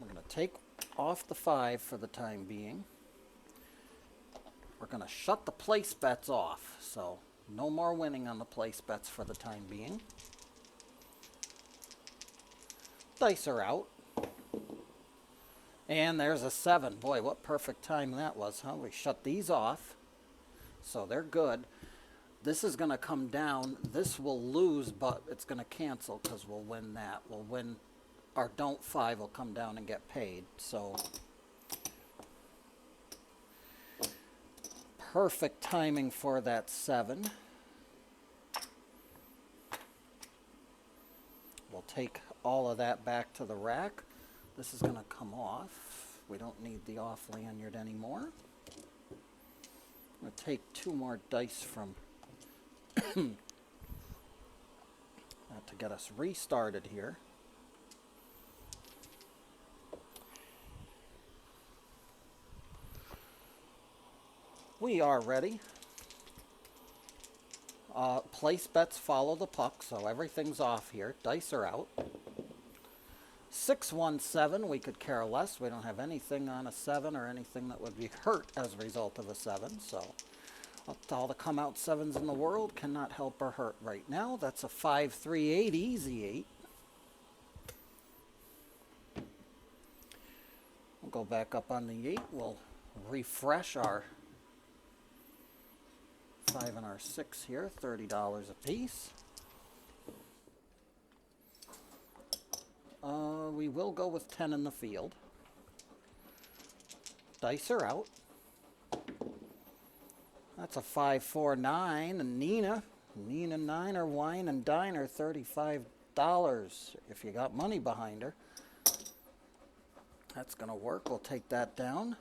We're going to take off the 5 for the time being. We're going to shut the place bets off, so no more winning on the place bets for the time being. Dice are out. And there's a 7. Boy, what perfect time that was, huh? We shut these off, so they're good. This is going to come down. This will lose, but it's going to cancel because we'll win that. We'll win. Our don't 5 will come down and get paid. So perfect timing for that 7. We'll take all of that back to the rack. This is going to come off. We don't need the off lanyard anymore. I'm going to take 2 more dice from to get us restarted here. We are ready. Place bets follow the puck, so everything's off here. Dice are out. 6, 1, 7, we could care less. We don't have anything on a 7 or anything that would be hurt as a result of a 7, so all the come out 7s in the world cannot help or hurt right now. That's a 5, 3, 8, easy 8. We'll go back up on the 8. We'll refresh our 5 and our 6 here, $30 a piece. We will go with 10 in the field. Dice are out. That's a 5, 4, 9. And Nina 9er, wine and diner, $35 if you got money behind her. That's going to work. We'll take that down.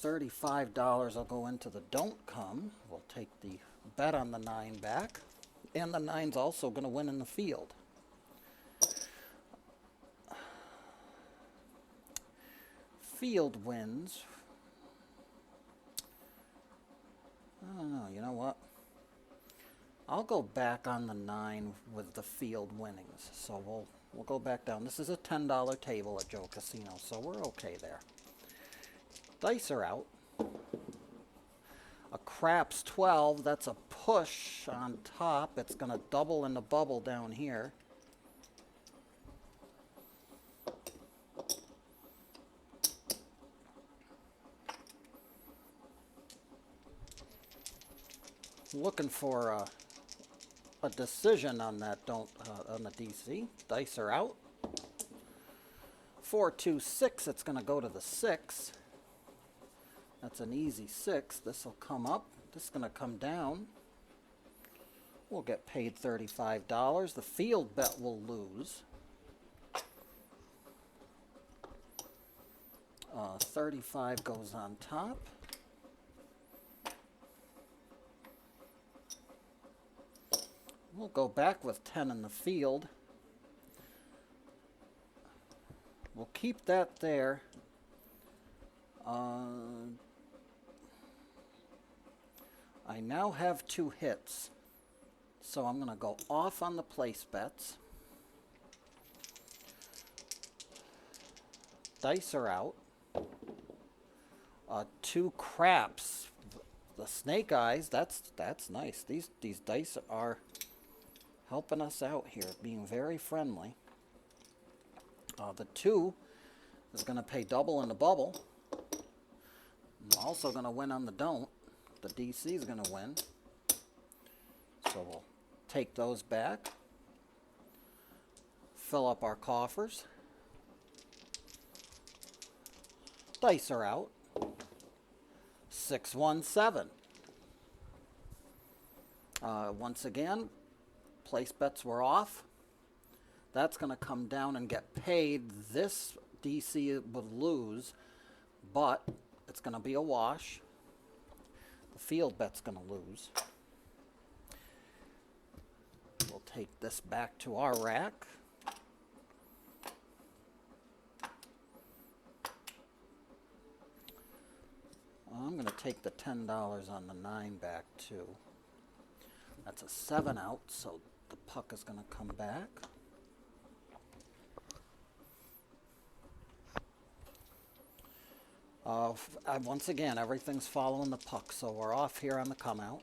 $35 will go into the don't come. We'll take the bet on the 9 back. And the 9's also going to win in the field. Field wins. I don't know. You know what? I'll go back on the 9 with the field winnings. So we'll go back down. This is a $10 table at Joe Casino, so we're okay there. Dice are out. A craps 12. That's a push on top. It's going to double in the bubble down here. Looking for a decision on that on the DC. Dice are out. 4, 2, 6. It's going to go to the 6. That's an easy 6. This will come up. This is going to come down. We'll get paid $35. The field bet will lose. 35 goes on top. We'll go back with 10 in the field. We'll keep that there. I now have 2 hits. So I'm going to go off on the place bets. Dice are out. 2 craps. The snake eyes, that's nice. These dice are helping us out here, being very friendly. The 2 is going to pay double in the bubble. I'm also going to win on the don't. The DC is going to win. So we'll take those back. Fill up our coffers. Dice are out. 6, 1, 7. Once again, place bets were off. That's going to come down and get paid. This DC would lose, but it's going to be a wash. The field bet's going to lose. We'll take this back to our rack. I'm going to take the $10 on the 9 back too. That's a 7 out, so the puck is going to come back. Once again, everything's following the puck, so we're off here on the come out.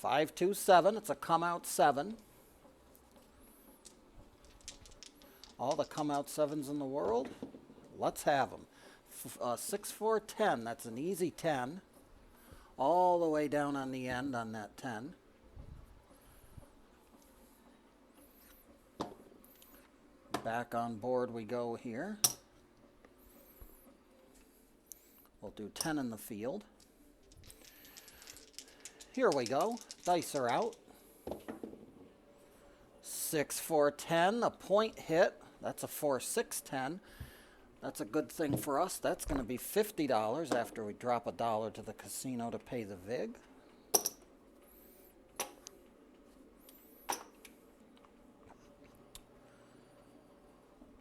5-2-7. It's a come out 7. All the come out 7s in the world. Let's have them. 6-4-10. That's an easy 10. All the way down on the end on that 10. Back on board we go here. We'll do 10 in the field. Here we go. Dice are out. 6-4-10. A point hit. That's a 4-6-10. That's a good thing for us. That's going to be $50 after we drop $1 to the casino to pay the vig.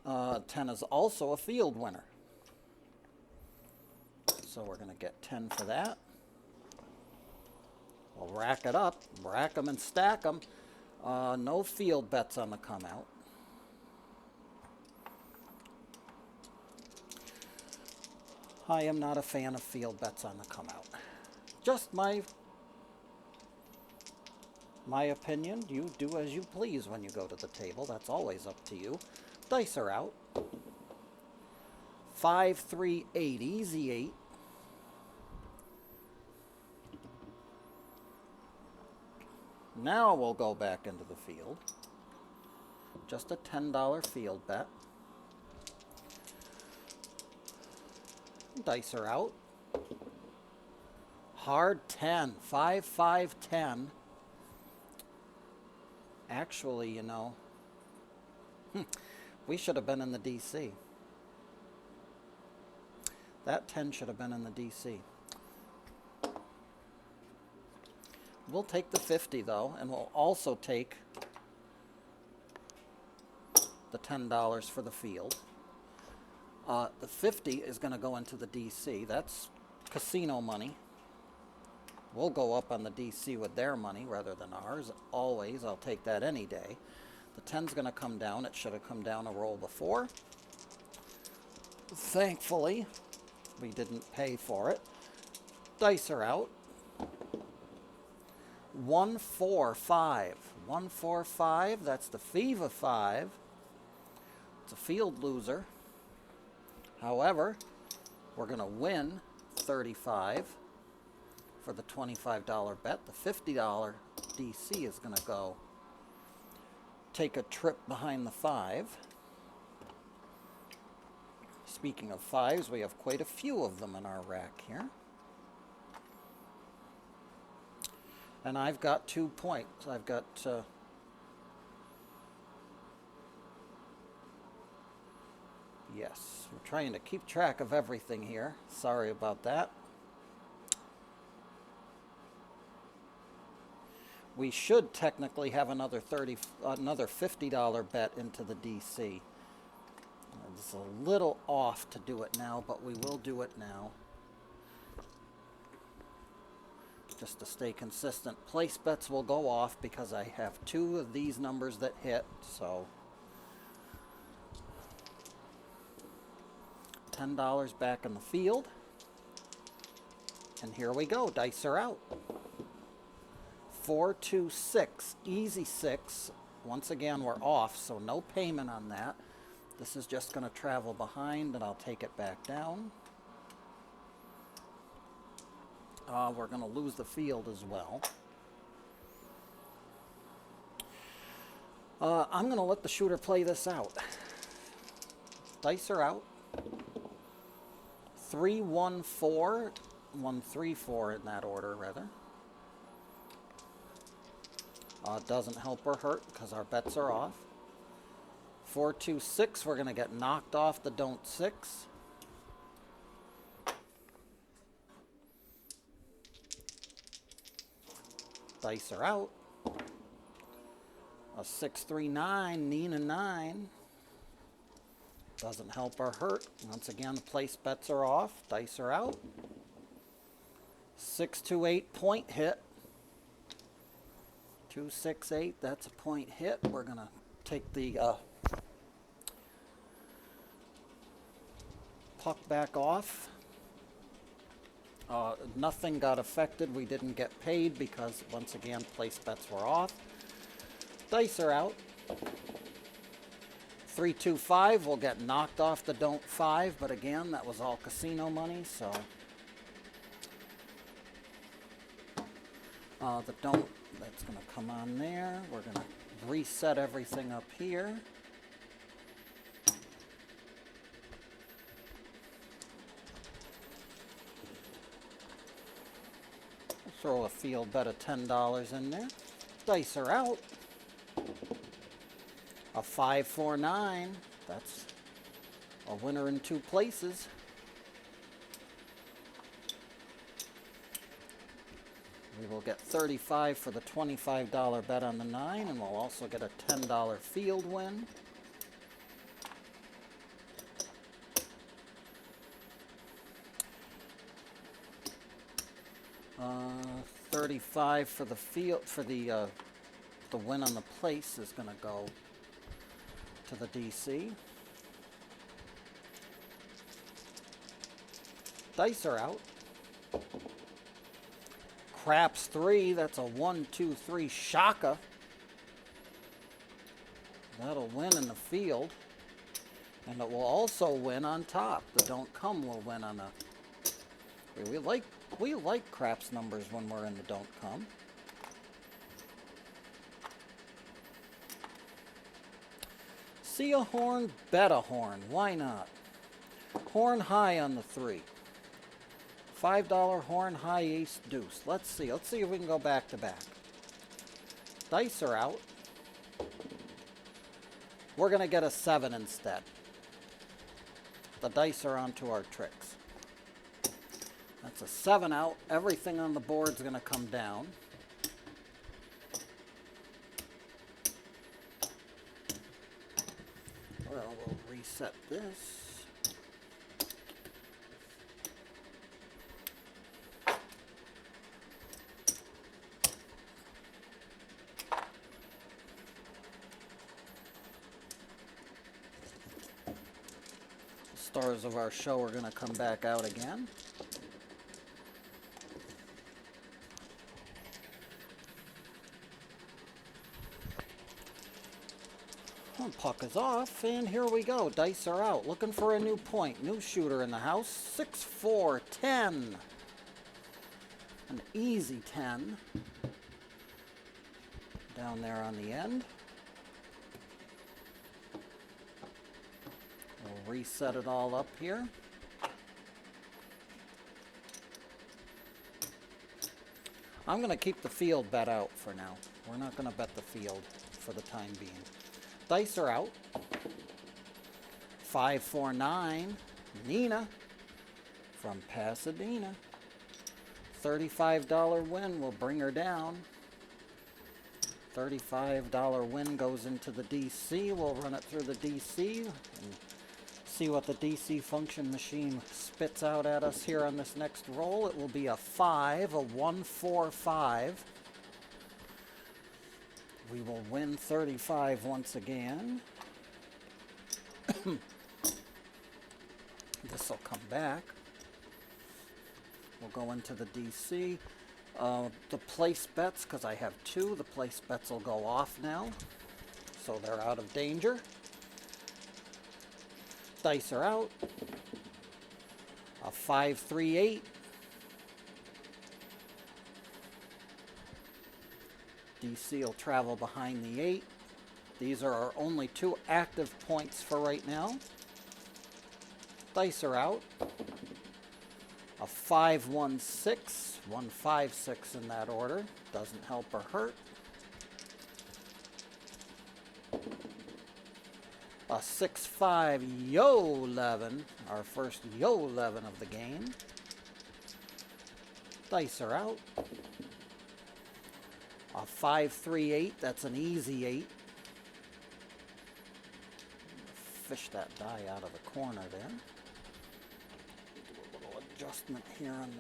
Uh, 10 is also a field winner. So we're going to get 10 for that. We'll rack it up, rack them and stack them. No field bets on the come out. I am not a fan of field bets on the come out. Just my opinion. You do as you please when you go to the table. That's always up to you. Dice are out. 5-3-8, easy 8. Now we'll go back into the field. Just a $10 field bet. Dice are out. Hard 10. 5-5-10. Actually, you know, we should have been in the DC. That 10 should have been in the DC. We'll take the 50 though, and we'll also take the $10 for the field. The 50 is going to go into the DC. That's casino money. We'll go up on the DC with their money rather than ours. Always. I'll take that any day. The 10's going to come down. It should have come down a roll before. Thankfully, we didn't pay for it. Dice are out. 1-4-5. 1-4-5. That's the FIVA 5. It's a field loser. However, we're going to win 35 for the $25 bet. The $50 DC is going to go take a trip behind the 5. Speaking of 5s, we have quite a few of them in our rack here. And I've got 2 points. I've got yes, we're trying to keep track of everything here. Sorry about that. We should technically have another $50 bet into the DC. It's a little off to do it now, but we will do it now. Just to stay consistent. Place bets will go off because I have 2 of these numbers that hit, so $10 back in the field. And here we go. Dice are out. 4-2-6. Easy 6. Once again, we're off, so no payment on that. This is just going to travel behind, and I'll take it back down. We're going to lose the field as well. I'm going to let the shooter play this out. Dice are out. 3-1-4. 1-3-4 in that order, rather. Doesn't help or hurt because our bets are off. 4-2-6. We're going to get knocked off the don't 6. Dice are out. A 6-3-9, Nina 9. Doesn't help or hurt. Once again, the place bets are off. Dice are out. 6-2-8 point hit. 2-6-8, that's a point hit. We're going to take the puck back off. Nothing got affected. We didn't get paid because, once again, place bets were off. Dice are out. 3-2-5 will get knocked off the don't 5, but again, that was all casino money, so the don't, that's going to come on there. We're going to reset everything up here. Throw a field bet of $10 in there. Dice are out. A 5-4-9. That's a winner in 2 places. We will get $35 for the $25 bet on the 9, and we'll also get a $10 field win. $35 for the field, for the win on the place is going to go to the DC. Dice are out. Craps 3, that's a 1-2-3 shaka. That'll win in the field. And it will also win on top. The don't come will win on a... We like craps numbers when we're in the don't come. See a horn, bet a horn. Why not? Horn high on the 3. $5 horn high ace deuce. Let's see. Let's see if we can go back to back. Dice are out. We're going to get a 7 instead. The dice are onto our tricks. That's a 7 out. Everything on the board's going to come down. Well, we'll reset this. The stars of our show are going to come back out again. Puck is off, and here we go. Dice are out. Looking for a new point. New shooter in the house. 6-4, 10. An easy 10. Down there on the end. We'll reset it all up here. I'm going to keep the field bet out for now. We're not going to bet the field for the time being. Dice are out. 5-4-9. Nina from Pasadena. $35 win will bring her down. $35 win goes into the DC. We'll run it through the DC and see what the DC function machine spits out at us here on this next roll. It will be a 5, a 1-4-5. We will win 35 once again. This will come back. We'll go into the DC. The place bets, because I have 2, the place bets will go off now. So they're out of danger. Dice are out. A 5-3-8. DC will travel behind the 8. These are our only 2 active points for right now. Dice are out. A 5-1-6. 1-5-6 in that order. Doesn't help or hurt. A 6-5 yo-11. Our first yo-11 of the game. Dice are out. A 5-3-8, that's an easy 8. Fish that die out of the corner there. Do a little adjustment here on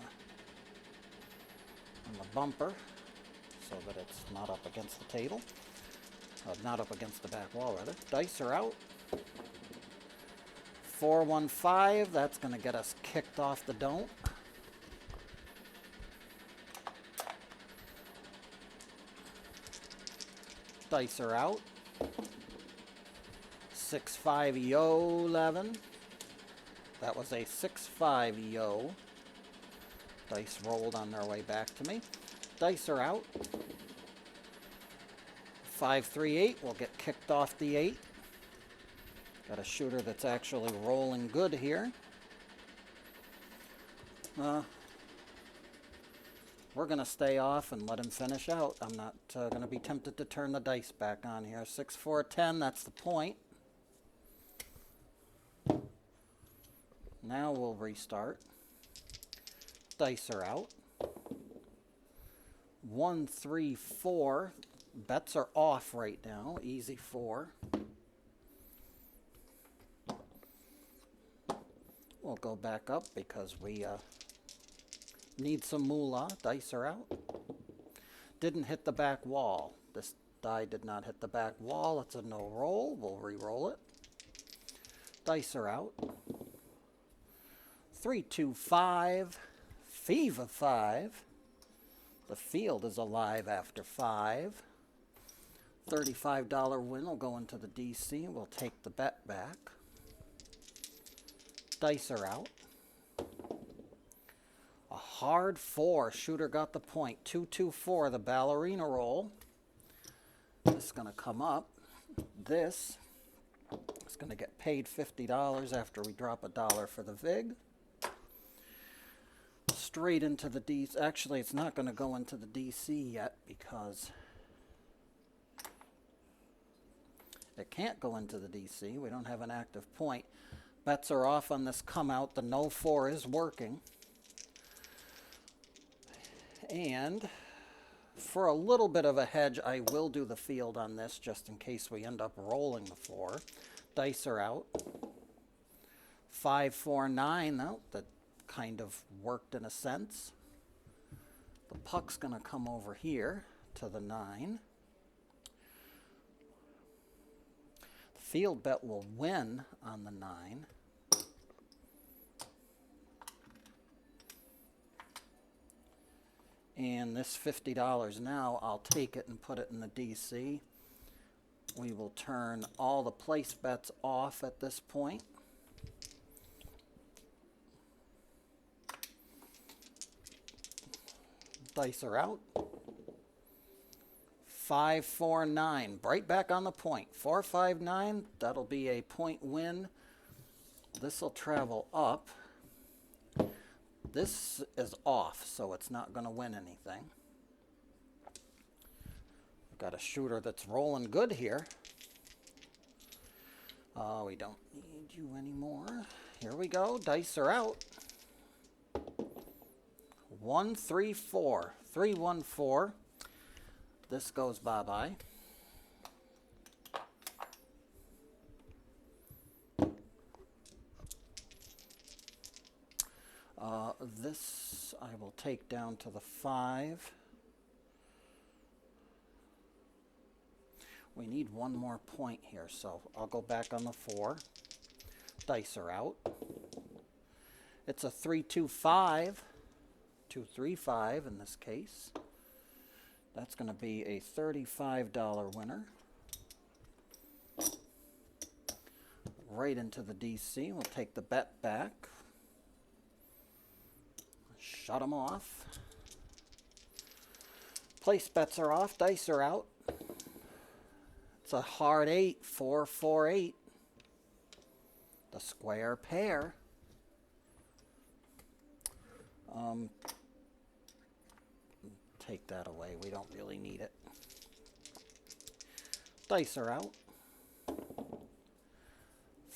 the bumper so that it's not up against the table. Not up against the back wall, rather. Dice are out. 415, that's going to get us kicked off the don't. Dice are out. 6-5 yo 11. That was a 6-5 yo. Dice rolled on their way back to me. Dice are out. 5-3-8 will get kicked off the 8. Got a shooter that's actually rolling good here. We're going to stay off and let him finish out. I'm not going to be tempted to turn the dice back on here. 6-4-10, that's the point. Now we'll restart. Dice are out. 1-3-4. Bets are off right now. Easy 4. We'll go back up because we need some moolah. Dice are out. Didn't hit the back wall. This die did not hit the back wall. It's a no roll. We'll re-roll it. Dice are out. 3-2-5. Fever 5. The field is alive after 5. $35 win will go into the DC. We'll take the bet back. Dice are out. A hard 4. Shooter got the point. 2-2-4, the ballerina roll. This is going to come up. This is going to get paid $50 after we drop $1 for the VIG. Straight into the DC. Actually, it's not going to go into the DC yet because it can't go into the DC. We don't have an active point. Bets are off on this come out. The no 4 is working. And for a little bit of a hedge, I will do the field on this just in case we end up rolling the 4. Dice are out. 5-4-9, though. That kind of worked in a sense. The puck's going to come over here to the 9. The field bet will win on the 9. And this $50 now, I'll take it and put it in the DC. We will turn all the place bets off at this point. Dice are out. 5-4-9, right back on the point. 4-5-9, that'll be a point win. This will travel up. This is off, so it's not going to win anything. We've got a shooter that's rolling good here. We don't need you anymore. Here we go. Dice are out. 1-3-4. 3-1-4. This goes bye-bye. This I will take down to the 5. We need one more point here, so I'll go back on the 4. Dice are out. It's a 3-2-5. 2-3-5 in this case. That's going to be a $35 winner. Right into the DC. We'll take the bet back. Shut them off. Place bets are off. Dice are out. It's a hard 8. 4-4-8. The square pair. Take that away. We don't really need it. Dice are out.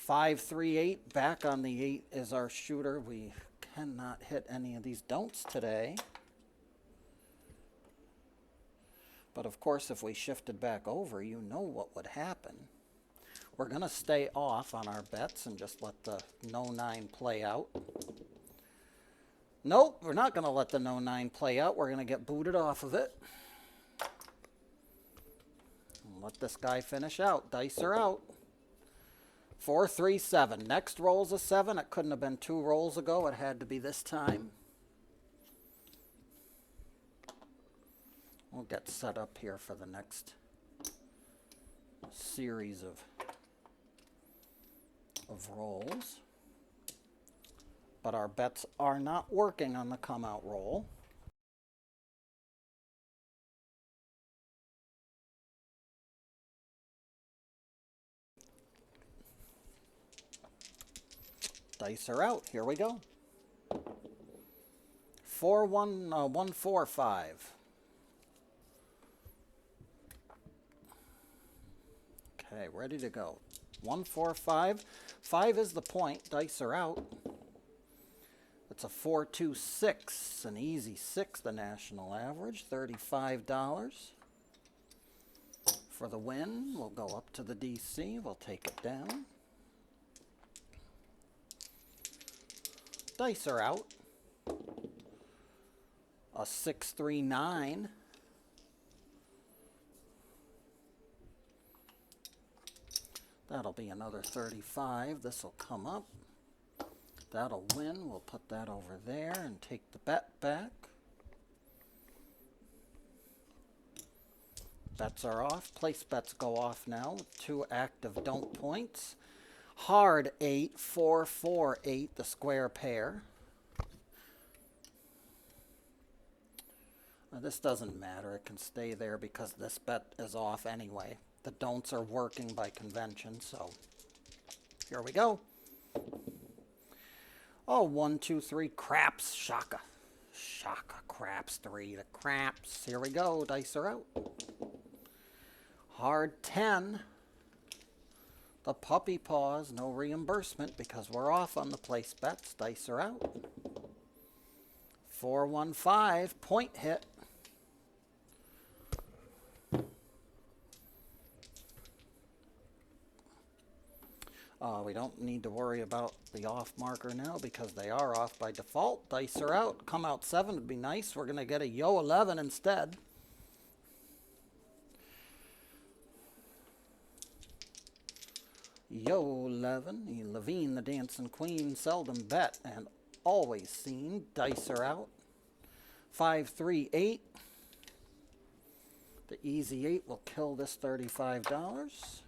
5-3-8. Back on the 8 is our shooter. We cannot hit any of these don'ts today. But of course, if we shifted back over, you know what would happen. We're going to stay off on our bets and just let the no 9 play out. Nope, we're not going to let the no 9 play out. We're going to get booted off of it. And let this guy finish out. Dice are out. 4, 3, 7. Next roll's a 7. It couldn't have been 2 rolls ago. It had to be this time. We'll get set up here for the next series of rolls. But our bets are not working on the come out roll. Dice are out. Here we go. 4, 1, 1, 4, 5. Okay, ready to go. 1, 4, 5. 5 is the point. Dice are out. It's a 4, 2, 6. An easy 6, the national average. $35. For the win, we'll go up to the DC. We'll take it down. Dice are out. A 6, 3, 9. That'll be another 35. This will come up. That'll win. We'll put that over there and take the bet back. Bets are off. Place bets go off now. 2 active don't points. Hard 8, 4, 4, 8, the square pair. Now, this doesn't matter. It can stay there because this bet is off anyway. The don'ts are working by convention, so here we go. Oh, 1, 2, 3, craps, shaka. Shaka, craps, 3 to craps. Here we go, dice are out. Hard 10. The puppy paws, no reimbursement because we're off on the place bets. Dice are out. 4, 1, 5, point hit. We don't need to worry about the off marker now because they are off by default. Dice are out. Come out 7 would be nice. We're going to get a yo 11 instead. Yo 11. Levine, the dancing queen, seldom bet and always seen. Dice are out. 5, 3, 8. The easy 8 will kill this $35.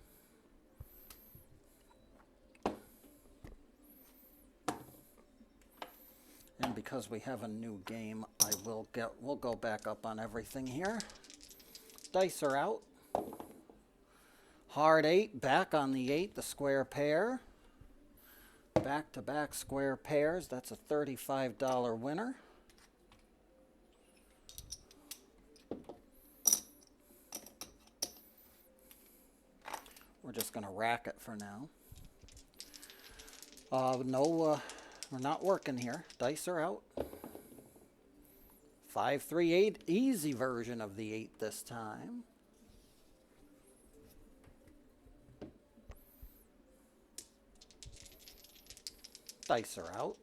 And because we have a new game, we'll go back up on everything here. Dice are out. Hard 8, back on the 8, the square pair. Back-to-back square pairs, that's a $35 winner. We're just going to rack it for now. We're not working here. Dice are out. 5, 3, 8. Easy version of the 8 this time. Dice are out.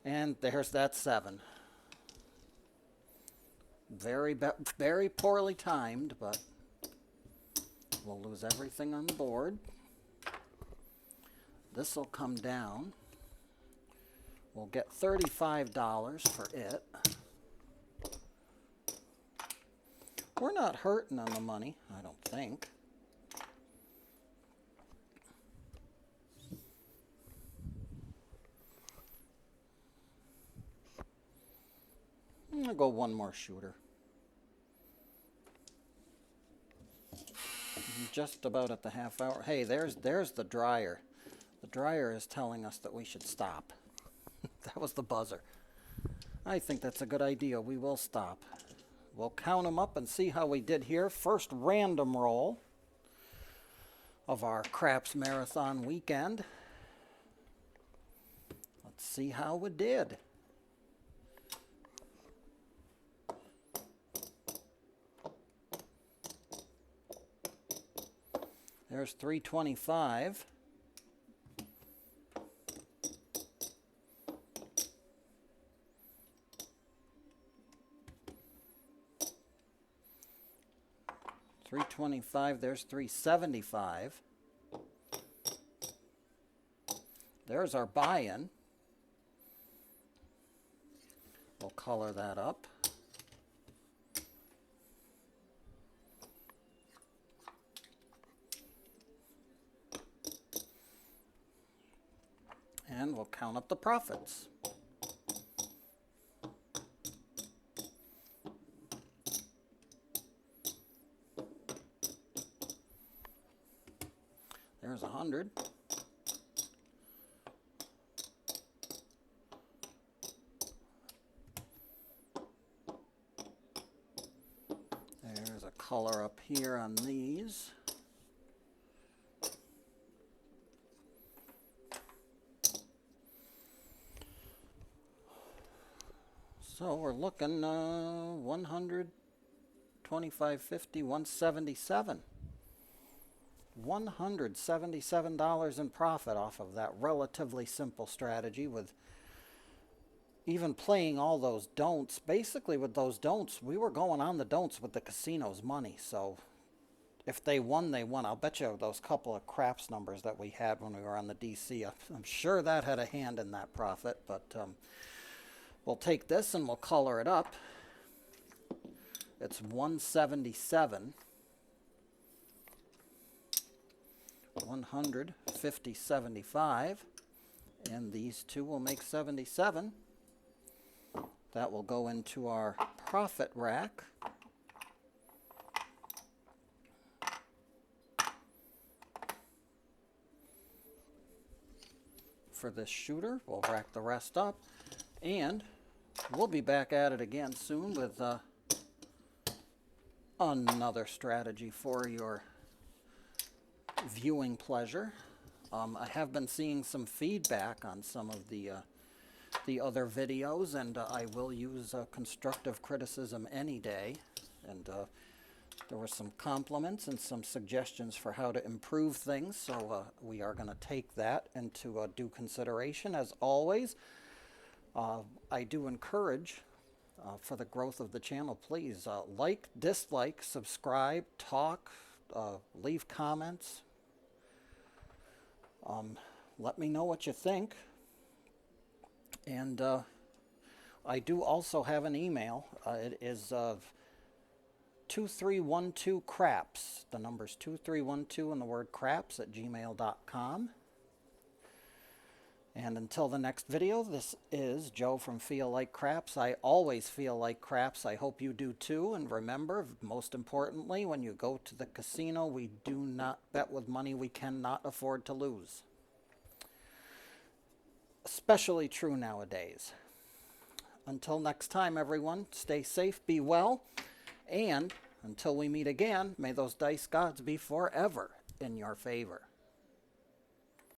And there's that 7. Very poorly timed, but we'll lose everything on the board. This will come down. We'll get $35 for it. We're not hurting on the money, I don't think. I'm going to go one more shooter. Just about at the half hour. Hey, there's the dryer. The dryer is telling us that we should stop. That was the buzzer. I think that's a good idea. We will stop. We'll count them up and see how we did here. First random roll of our Craps Marathon weekend. Let's see how we did. There's 325. $325, there's $375. there's our buy-in. We'll color that up. And we'll count up the profits. There's 100. There's a color up here on these. So we're looking 100, 25.50, 177. $177 in profit off of that relatively simple strategy, with even playing all those don'ts. Basically with those don'ts, we were going on the don'ts with the casino's money. So if they won, they won. I'll bet you those couple of craps numbers that we had when we were on the DC, I'm sure that had a hand in that profit. But we'll take this and we'll color it up. It's 177. 100, 50, 75, and these two will make 77. That will go into our profit rack. For this shooter, we'll rack the rest up, and we'll be back at it again soon with another strategy for your viewing pleasure. I have been seeing some feedback on some of the other videos, and I will use constructive criticism any day. And there were some compliments and some suggestions for how to improve things, so we are going to take that into due consideration. As always, I do encourage for the growth of the channel, please like, dislike, subscribe, talk, leave comments. Let me know what you think. And I do also have an email. It is 2312craps. The number's 2312 and the word craps at gmail.com. And until the next video, this is Joe from Feel Like Craps. I always feel like craps. I hope you do too. And remember, most importantly, when you go to the casino, we do not bet with money we cannot afford to lose. Especially true nowadays. Until next time, everyone, stay safe, be well, and until we meet again, may those dice gods be forever in your favor.